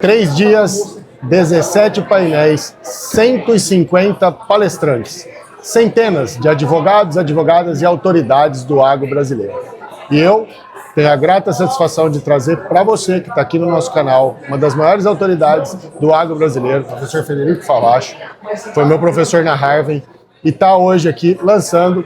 3 dias, 17 painéis, 150 palestrantes, centenas de advogados, advogadas e autoridades do agro brasileiro. E eu tenho a grata satisfação de trazer para você, que está aqui no nosso canal, uma das maiores autoridades do agro brasileiro, o professor Federico Falacho, foi meu professor na Harvard e está hoje aqui lançando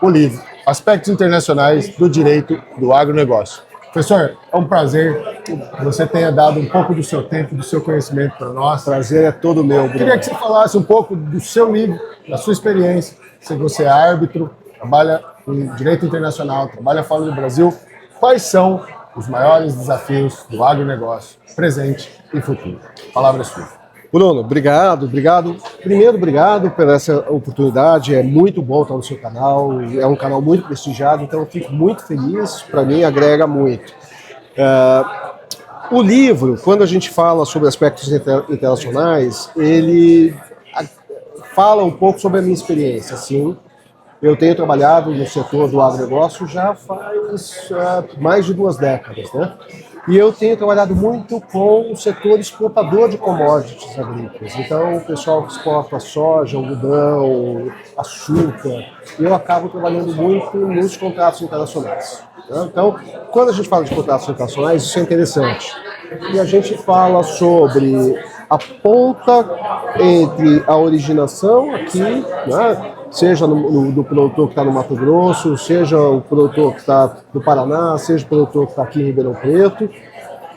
o livro Aspectos Internacionais do Direito do Agronegócio. Professor, é um prazer que você tenha dado um pouco do seu tempo, do seu conhecimento para nós. Prazer é todo meu, Bruno. Queria que você falasse um pouco do seu livro, da sua experiência. Se você é árbitro, trabalha com direito internacional, trabalha fora do Brasil. Quais são os maiores desafios do agronegócio, presente e futuro? A palavra é sua. Bruno, obrigado. Primeiro, obrigado por essa oportunidade. É muito bom estar no seu canal. É um canal muito prestigiado, então eu fico muito feliz. Para mim, agrega muito. O livro, quando a gente fala sobre aspectos internacionais, ele fala um pouco sobre a minha experiência. Sim, eu tenho trabalhado no setor do agronegócio já faz mais de 2 décadas, né? E eu tenho trabalhado muito com o setor exportador de commodities agrícolas. Então, o pessoal que exporta soja, algodão, açúcar, eu acabo trabalhando muito nos contratos internacionais. Né? Então, quando a gente fala de contratos internacionais, isso é interessante. E a gente fala sobre a ponta entre a originação aqui, né? Seja do produtor que está no Mato Grosso, seja o produtor que está no Paraná, seja o produtor que está aqui em Ribeirão Preto,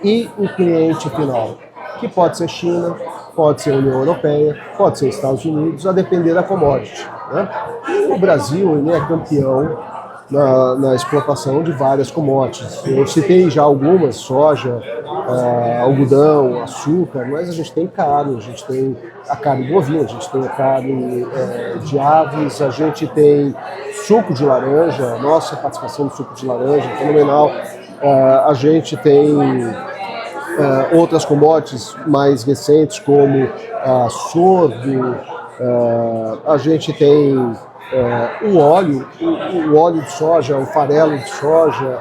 e o cliente final, que pode ser China, pode ser União Europeia, pode ser Estados Unidos, a depender da commodity. Né? E o Brasil ele é campeão na exportação de várias commodities. Eu citei já algumas, soja, algodão, açúcar, mas a gente tem carne, a gente tem a carne bovina, a gente tem a carne de aves, a gente tem suco de laranja, nossa participação no suco de laranja é fenomenal, a gente tem outras commodities mais recentes como sorgo, a gente tem o óleo de soja, o farelo de soja,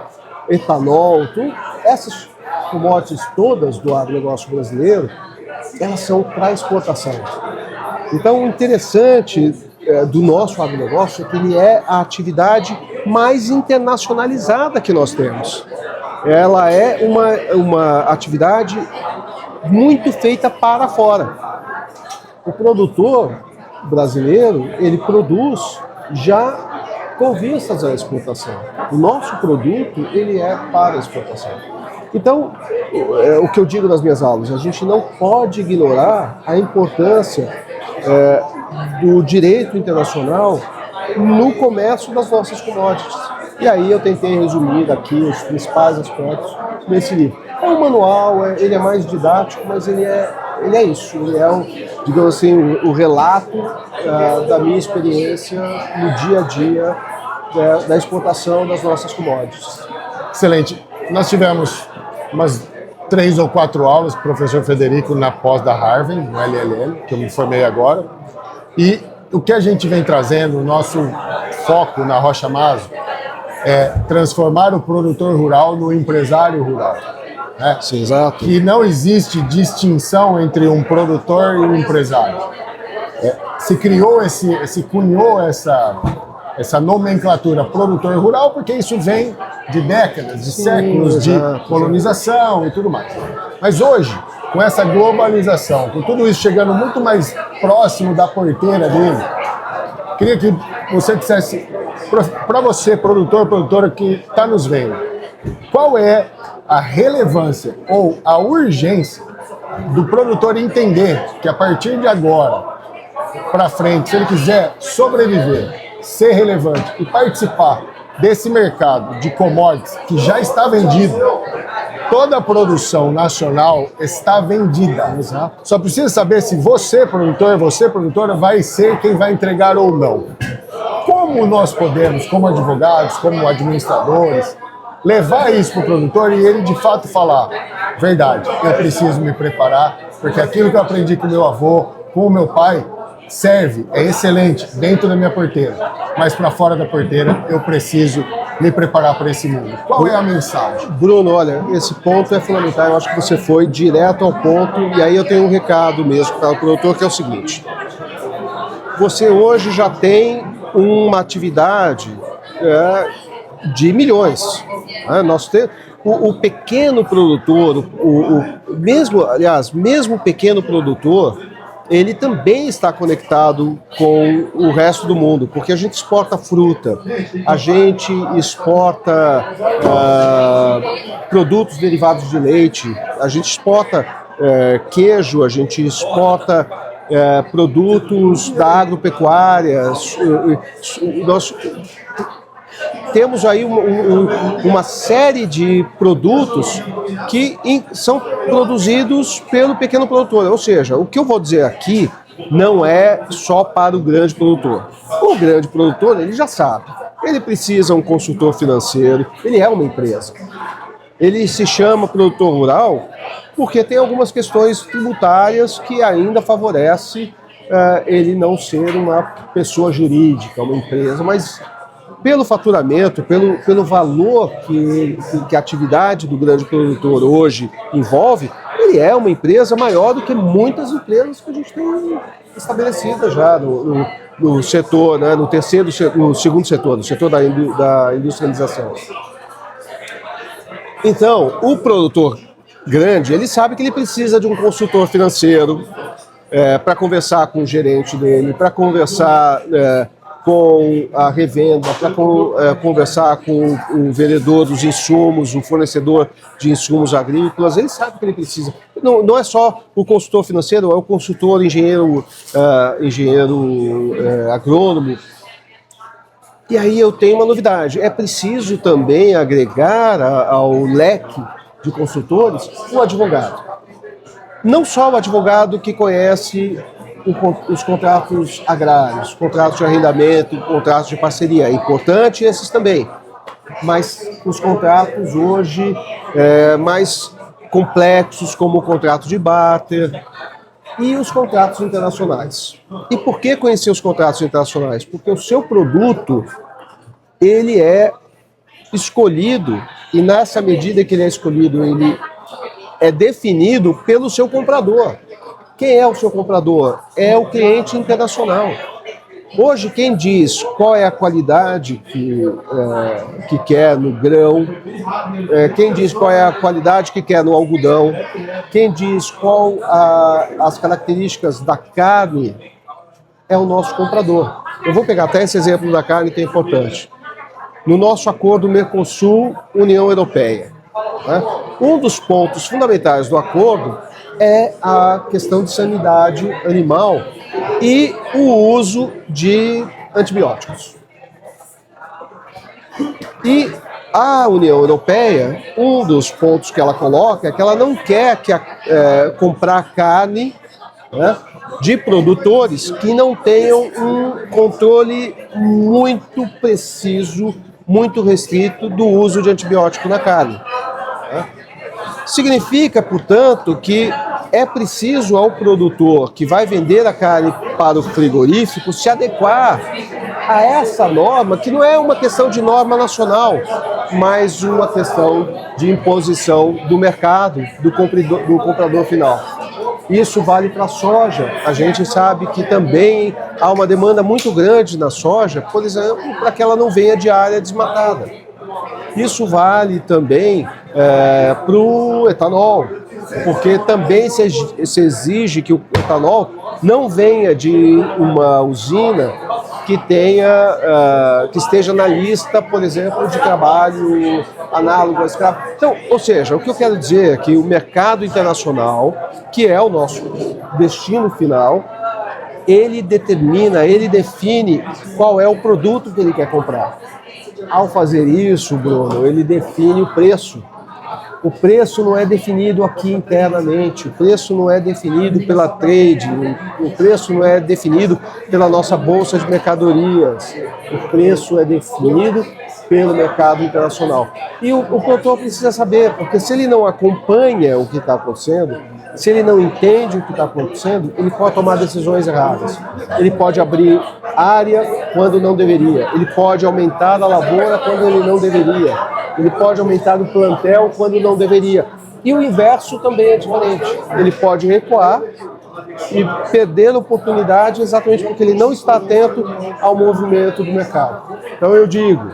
etanol, tudo. Essas commodities todas do agronegócio brasileiro, elas são para exportação. Então, o interessante do nosso agronegócio é que ele é a atividade mais internacionalizada que nós temos. Ela é uma atividade muito feita para fora. O produtor brasileiro, ele produz já com vistas à exportação. O nosso produto, ele é para exportação. Então, o que eu digo nas minhas aulas, a gente não pode ignorar a importância do direito internacional no comércio das nossas commodities. E aí eu tentei resumir aqui os principais aspectos desse livro. É um manual, ele é mais didático, mas ele é isso, ele é, digamos assim, o relato da minha experiência no dia a dia da exportação das nossas commodities. Excelente. Nós tivemos umas 3 ou 4 aulas com o professor Federico na pós da Harvard, no LLM, que eu me formei agora. E o que a gente vem trazendo, o nosso foco na Rocha Maso, é transformar o produtor rural no empresário rural. Né? Sim, exato. Que não existe distinção entre um produtor e um empresário. Se criou se cunhou essa nomenclatura produtor rural porque isso vem de décadas, de séculos de colonização e tudo mais. Mas hoje, com essa globalização, com tudo isso chegando muito mais próximo da porteira dele, queria que você dissesse, para você, produtora que está nos vendo, qual é a relevância ou a urgência do produtor entender que a partir de agora para frente, se ele quiser sobreviver, ser relevante e participar desse mercado de commodities que já está vendido, toda a produção nacional está vendida. Exato. Só precisa saber se você, produtor, você, produtora, vai ser quem vai entregar ou não. Como nós podemos, como advogados, como administradores, levar isso para o produtor e ele de fato falar: verdade, eu preciso me preparar, porque aquilo que eu aprendi com o meu avô, com o meu pai, serve, é excelente dentro da minha porteira, mas para fora da porteira eu preciso me preparar para esse mundo? Qual é a mensagem? Bruno, olha, esse ponto é fundamental, eu acho que você foi direto ao ponto, e aí eu tenho um recado mesmo para o produtor, que é o seguinte: você hoje já tem uma atividade de milhões. Nós temos, o pequeno produtor, mesmo o pequeno produtor, ele também está conectado com o resto do mundo, porque a gente exporta fruta, a gente exporta produtos derivados de leite, a gente exporta queijo, a gente exporta produtos da agropecuária. Nós temos aí uma série de produtos que são produzidos pelo pequeno produtor. Ou seja, o que eu vou dizer aqui não é só para o grande produtor. O grande produtor, ele já sabe. Ele precisa de um consultor financeiro, ele é uma empresa. Ele se chama produtor rural porque tem algumas questões tributárias que ainda favorecem ele não ser uma pessoa jurídica, uma empresa, mas pelo faturamento, pelo valor que a atividade do grande produtor hoje envolve, ele é uma empresa maior do que muitas empresas que a gente tem estabelecidas já no setor, né, no segundo setor, no setor da industrialização. Então, o produtor grande, ele sabe que ele precisa de um consultor financeiro para conversar com o gerente dele, para conversar com a revenda, para conversar com o vendedor dos insumos, o fornecedor de insumos agrícolas. Ele sabe que ele precisa. Não é só o consultor financeiro, é o consultor engenheiro agrônomo. E aí eu tenho uma novidade: é preciso também agregar ao leque de consultores o advogado. Não só o advogado que conhece os contratos agrários, contratos de arrendamento, contratos de parceria. É importante esses também, mas os contratos hoje mais complexos, como o contrato de barter e os contratos internacionais. E por que conhecer os contratos internacionais? Porque o seu produto, ele é escolhido, e nessa medida que ele é escolhido, ele é definido pelo seu comprador. Quem é o seu comprador? É o cliente internacional. Hoje, quem diz qual é a qualidade que quer no grão, quem diz qual é a qualidade que quer no algodão, quem diz qual as características da carne, é o nosso comprador. Eu vou pegar até esse exemplo da carne, que é importante. No nosso acordo Mercosul-União Europeia, né, um dos pontos fundamentais do acordo é a questão de sanidade animal e o uso de antibióticos. E a União Europeia, um dos pontos que ela coloca é que ela não quer comprar carne, né, de produtores que não tenham um controle muito preciso, muito restrito do uso de antibiótico na carne. Né? Significa, portanto, que é preciso ao produtor que vai vender a carne para o frigorífico se adequar a essa norma, que não é uma questão de norma nacional, mas uma questão de imposição do mercado, do comprador final. Isso vale para a soja. A gente sabe que também há uma demanda muito grande na soja, por exemplo, para que ela não venha de área desmatada. Isso vale também para o etanol, porque também se exige que o etanol não venha de uma usina que esteja na lista, por exemplo, de trabalho análogo a escravo. Então, ou seja, o que eu quero dizer é que o mercado internacional, que é o nosso destino final, ele define qual é o produto que ele quer comprar. Ao fazer isso, Bruno, ele define o preço. O preço não é definido aqui internamente, o preço não é definido pela trade, o preço não é definido pela nossa bolsa de mercadorias, o preço é definido pelo mercado internacional. E o produtor precisa saber, porque se ele não acompanha o que está acontecendo, se ele não entende o que está acontecendo, ele pode tomar decisões erradas. Ele pode abrir área quando não deveria, ele pode aumentar a lavoura quando ele não deveria, ele pode aumentar o plantel quando não deveria. E o inverso também é diferente. Ele pode recuar e perder a oportunidade exatamente porque ele não está atento ao movimento do mercado. Então eu digo,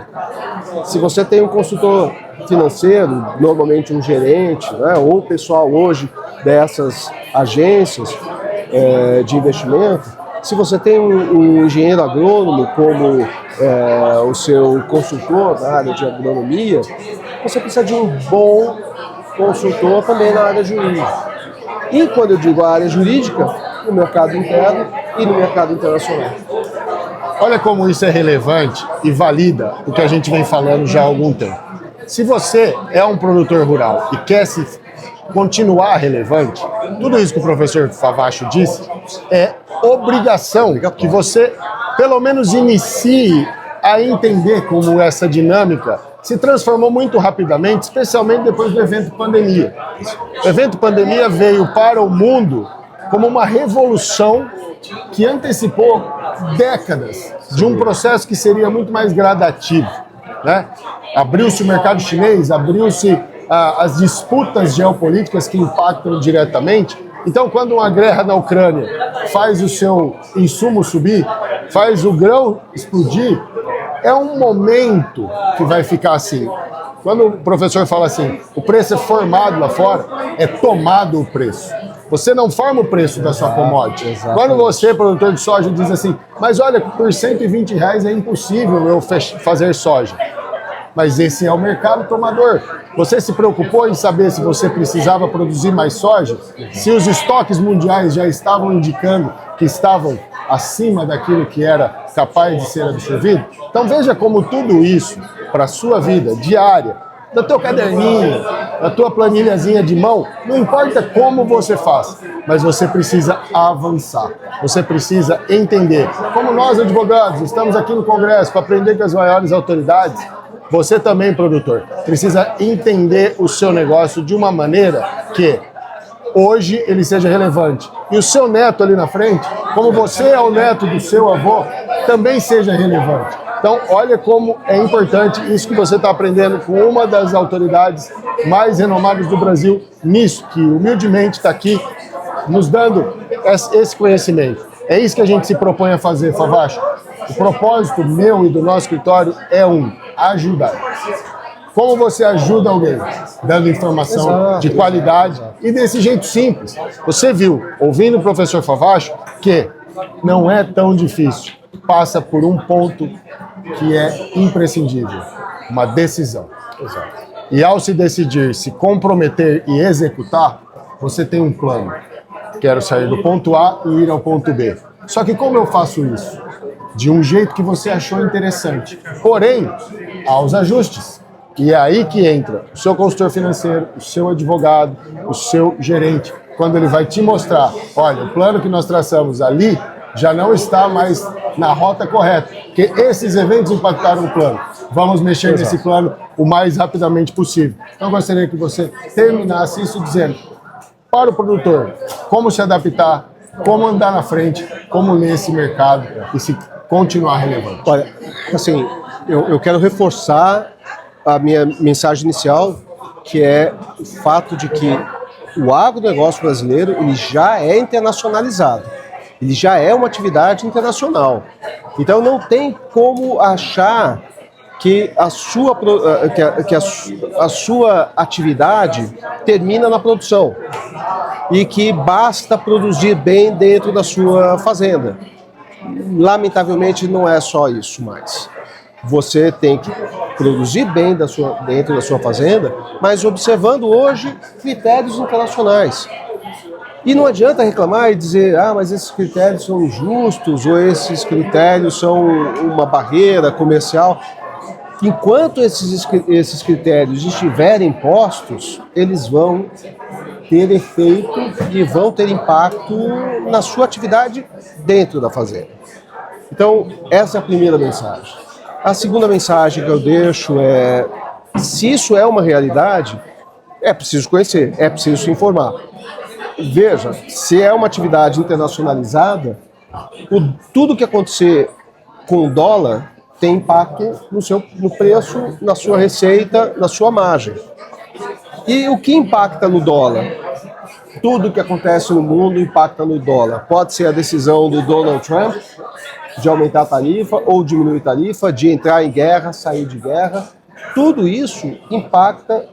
se você tem um consultor financeiro, normalmente um gerente, né, ou o pessoal hoje dessas agências de investimento, se você tem um engenheiro agrônomo como o seu consultor na área de agronomia, você precisa de um bom consultor também na área jurídica. E quando eu digo a área jurídica, no mercado interno e no mercado internacional. Olha como isso é relevante e valida o que a gente vem falando já há algum tempo. Se você é um produtor rural e quer se continuar relevante, tudo isso que o professor Favacho disse é obrigação que você, pelo menos, inicie a entender como essa dinâmica se transformou muito rapidamente, especialmente depois do evento pandemia. O evento pandemia veio para o mundo como uma revolução que antecipou décadas de um processo que seria muito mais gradativo, né? Abriu-se o mercado chinês, abriu-se as disputas geopolíticas que impactam diretamente. Então, quando uma guerra na Ucrânia faz o seu insumo subir, faz o grão explodir, é um momento que vai ficar assim. Quando o professor fala assim, o preço é formado lá fora, é tomado o preço. Você não forma o preço da sua commodity. Exatamente. Quando você, produtor de soja, diz assim, mas olha, por R$120 é impossível eu fazer soja. Mas esse é o mercado tomador. Você se preocupou em saber se você precisava produzir mais soja? Se os estoques mundiais já estavam indicando que estavam acima daquilo que era capaz de ser absorvido? Então veja como tudo isso, para a sua vida diária, do teu caderninho, da tua planilhazinha de mão, não importa como você faz, mas você precisa avançar. Você precisa entender. Como nós, advogados, estamos aqui no Congresso para aprender com as maiores autoridades, você também, produtor, precisa entender o seu negócio de uma maneira que hoje ele seja relevante. E o seu neto ali na frente, como você é o neto do seu avô, também seja relevante. Então, olha como é importante isso que você está aprendendo com uma das autoridades mais renomadas do Brasil nisso, que humildemente está aqui nos dando esse conhecimento. É isso que a gente se propõe a fazer, Favacho. O propósito meu e do nosso escritório é ajudar. Como você ajuda alguém? Dando informação de qualidade e desse jeito simples. Você viu, ouvindo o professor Favacho, que não é tão difícil. Passa por um ponto que é imprescindível, uma decisão. E ao se decidir, se comprometer e executar, você tem um plano. Quero sair do ponto A e ir ao ponto B. Só que como eu faço isso? De um jeito que você achou interessante. Porém, há os ajustes. E é aí que entra o seu consultor financeiro, o seu advogado, o seu gerente, quando ele vai te mostrar, olha, o plano que nós traçamos ali já não está mais na rota correta, porque esses eventos impactaram o plano. Vamos mexer nesse plano o mais rapidamente possível. Então, eu gostaria que você terminasse isso dizendo para o produtor como se adaptar, como andar na frente, como ler esse mercado e se continuar relevante. Olha, assim, eu quero reforçar a minha mensagem inicial, que é o fato de que o agronegócio brasileiro ele já é internacionalizado. Ele já é uma atividade internacional. Então não tem como achar que a sua atividade termina na produção e que basta produzir bem dentro da sua fazenda. Lamentavelmente não é só isso mais. Você tem que produzir bem dentro da sua fazenda, mas observando hoje critérios internacionais. E não adianta reclamar e dizer, mas esses critérios são injustos, ou esses critérios são uma barreira comercial. Enquanto esses critérios estiverem postos, eles vão ter efeito e vão ter impacto na sua atividade dentro da fazenda. Então, essa é a primeira mensagem. A segunda mensagem que eu deixo é, se isso é uma realidade, é preciso conhecer, é preciso se informar. Veja, se é uma atividade internacionalizada, tudo que acontecer com o dólar tem impacto no preço, na sua receita, na sua margem. E o que impacta no dólar? Tudo que acontece no mundo impacta no dólar. Pode ser a decisão do Donald Trump de aumentar a tarifa ou diminuir a tarifa, de entrar em guerra, sair de guerra. Tudo isso impacta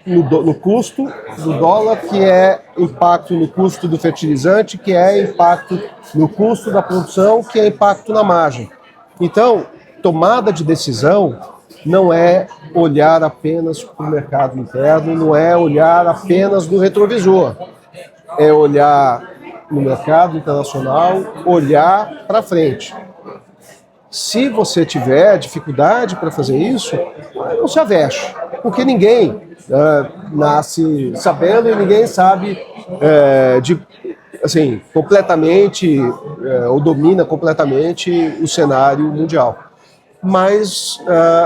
no custo do dólar, que é impacto no custo do fertilizante, que é impacto no custo da produção, que é impacto na margem. Então, tomada de decisão não é olhar apenas para o mercado interno, não é olhar apenas no retrovisor. É olhar no mercado internacional, olhar para frente. Se você tiver dificuldade para fazer isso, não se aveste, porque ninguém nasce sabendo e ninguém sabe completamente ou domina completamente o cenário mundial. Mas,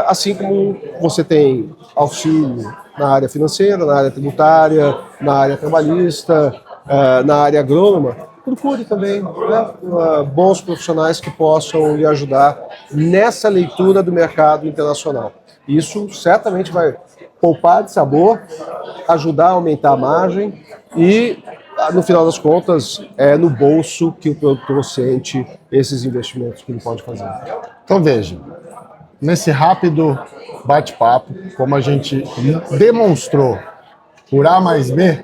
assim como você tem auxílio na área financeira, na área tributária, na área trabalhista, na área agrônoma, procure também bons profissionais que possam lhe ajudar nessa leitura do mercado internacional. Isso certamente vai poupar de sabor, ajudar a aumentar a margem e, no final das contas, é no bolso que o produtor sente esses investimentos que ele pode fazer. Então veja, nesse rápido bate-papo, como a gente demonstrou por A mais B,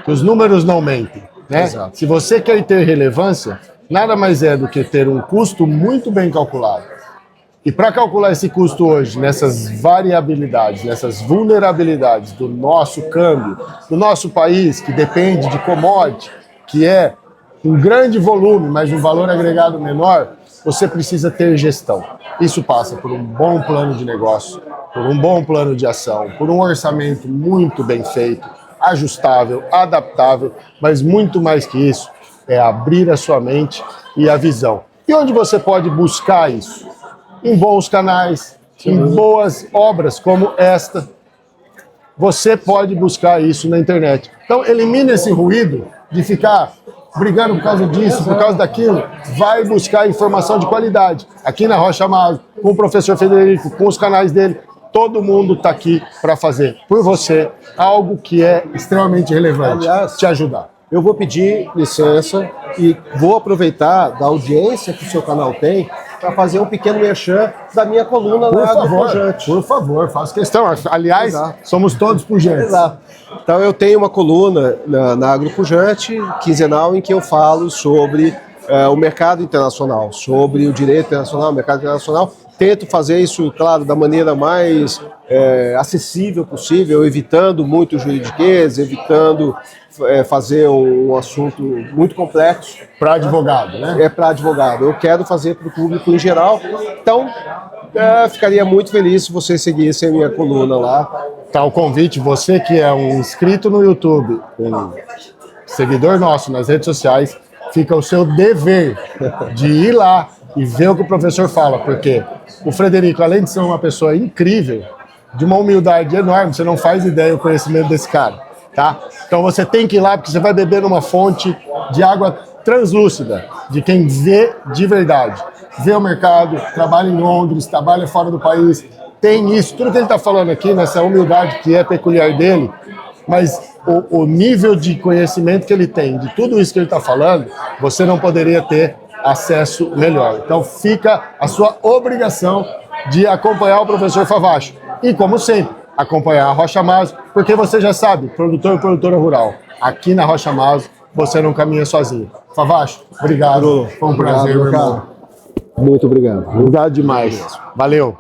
que os números não mentem, né? Exato. Se você quer ter relevância, nada mais é do que ter um custo muito bem calculado. E para calcular esse custo hoje, nessas variabilidades, nessas vulnerabilidades do nosso câmbio, do nosso país, que depende de commodity, que é um grande volume, mas um valor agregado menor, você precisa ter gestão. Isso passa por um bom plano de negócio, por um bom plano de ação, por um orçamento muito bem feito, ajustável, adaptável, mas muito mais que isso, é abrir a sua mente e a visão. E onde você pode buscar isso? Em bons canais, em boas obras como esta. Você pode buscar isso na internet. Então, elimine esse ruído de ficar brigando por causa disso, por causa daquilo. Vai buscar informação de qualidade. Aqui na Rocha Maso, com o professor Frederico, com os canais dele, todo mundo está aqui para fazer por você algo que é extremamente relevante, Aliás, te ajudar. Eu vou pedir licença e vou aproveitar da audiência que o seu canal tem para fazer um pequeno merchan da minha coluna na Agropujante. Por favor, faço questão. Aliás, Exato. somos todos pujantes. Exato. Então eu tenho uma coluna na Agropujante, quinzenal, em que eu falo sobre o mercado internacional, sobre o direito internacional, o mercado internacional. Tento fazer isso, claro, da maneira mais acessível possível, evitando muito juridiquês, evitando fazer um assunto muito complexo. Para advogado, né? É para advogado. Eu quero fazer para o público em geral. Então, ficaria muito feliz se vocês seguissem a minha coluna lá. Tá o convite, você que é um inscrito no YouTube, um seguidor nosso nas redes sociais, fica o seu dever de ir lá e ver o que o professor fala, porque o Frederico, além de ser uma pessoa incrível, de uma humildade enorme, você não faz ideia do conhecimento desse cara, tá? Então você tem que ir lá, porque você vai beber numa fonte de água translúcida, de quem vê de verdade. Vê o mercado, trabalha em Londres, trabalha fora do país, tem isso, tudo que ele está falando aqui, nessa humildade que é peculiar dele, mas o nível de conhecimento que ele tem, de tudo isso que ele está falando, você não poderia ter acesso melhor. Então fica a sua obrigação de acompanhar o professor Favacho. E como sempre, acompanhar a Rocha Maso, porque você já sabe, produtor e produtora rural, aqui na Rocha Maso, você não caminha sozinho. Favacho, obrigado. Foi um prazer, meu irmão. Muito obrigado. Obrigado demais. Valeu.